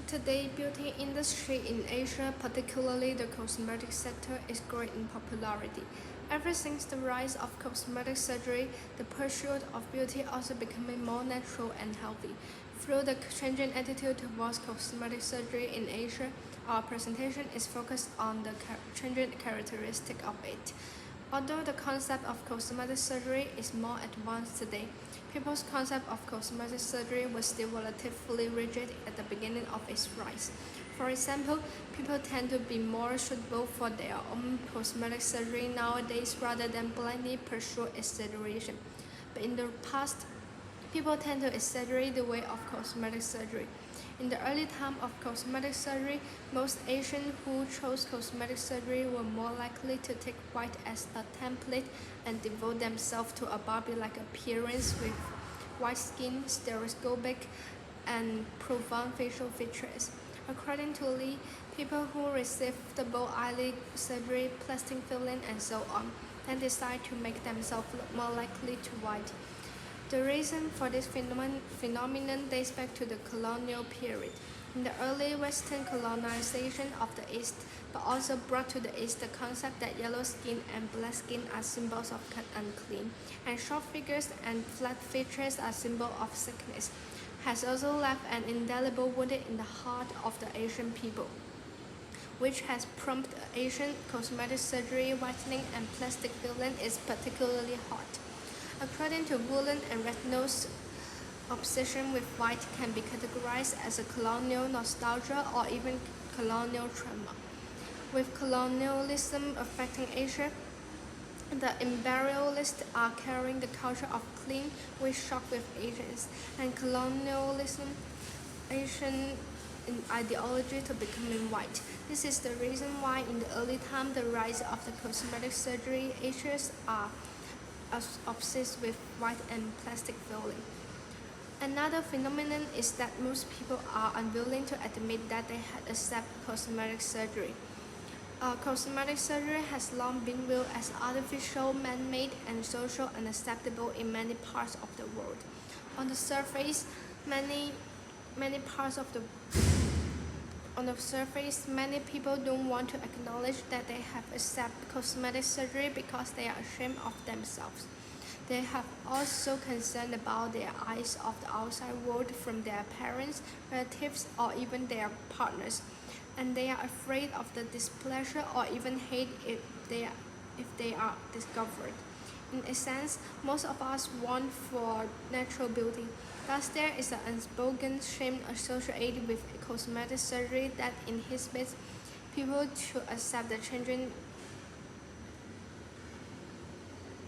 Today, beauty industry in Asia, particularly the cosmetic sector, is growing in popularity. Ever since the rise of cosmetic surgery, the pursuit of beauty also becoming more natural and healthy. Through the changing attitude towards cosmetic surgery in Asia, our presentation is focused on the changing characteristic of it. Although the concept of cosmetic surgery is more advanced today, people's concept of cosmetic surgery was still relatively rigid at the beginning of its rise. For example, people tend to be more suitable for their own cosmetic surgery nowadays rather than blindly pursue exaggeration. But in the past, people tend to exaggerate the way of cosmetic surgery. In the early time of cosmetic surgery, most Asians who chose cosmetic surgery were more likely to take white as a template and devote themselves to a Barbie-like appearance with white skin, stereoscopic, and profound facial features. According to Lee, people who receive double eyelid surgery, plastic filling, and so on, then decide to make themselves look more likely to white. The reason for this phenomenon dates back to the colonial period. In the early Western colonization of the East, but also brought to the East the concept that yellow skin and black skin are symbols of unclean, and short figures and flat features are symbols of sickness, has also left an indelible wound in the heart of the Asian people, which has prompted Asian cosmetic surgery, whitening, and plastic filling is particularly hot. According to Woolen and Retinol's, obsession with white can be categorized as a colonial nostalgia or even colonial trauma. With colonialism affecting Asia, the imperialists are carrying the culture of clean, which shocked with Asians, and colonialism Asian ideology to becoming white. This is the reason why in the early time the rise of the cosmetic surgery Asians are obsessed with white and plastic filling. Another phenomenon is that most people are unwilling to admit that they had accepted cosmetic surgery. Cosmetic surgery has long been viewed as artificial, man-made, and social unacceptable in many parts of the world. On the surface, many people don't want to acknowledge that they have accepted cosmetic surgery because they are ashamed of themselves. They have also concern about their eyes of the outside world from their parents, relatives, or even their partners, and they are afraid of the displeasure or even hate if they are discovered. In a sense, most of us want for natural beauty. Thus, there is an unspoken shame associated with cosmetic surgery that inhibits people to accept the changes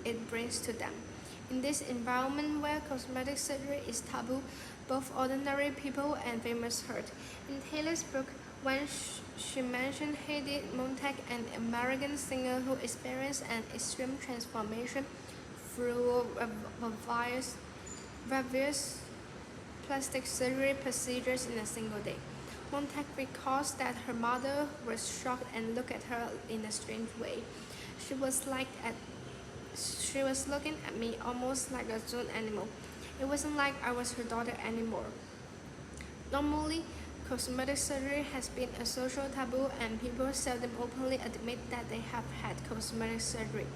it brings to them. In this environment where cosmetic surgery is taboo, both ordinary people and famous hurt. In Taylor's book, when she mentioned Heidi Montag, an American singer who experienced an extreme transformation through various plastic surgery procedures in a single day. Montag recalls that her mother was shocked and looked at her in a strange way. She was looking at me almost like a zoo animal. It wasn't like I was her daughter anymore. Normally, cosmetic surgery has been a social taboo and people seldom openly admit that they have had cosmetic surgery.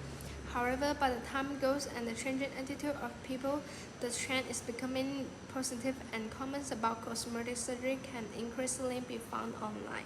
However, by the time goes and the changing attitude of people, the trend is becoming positive and comments about cosmetic surgery can increasingly be found online.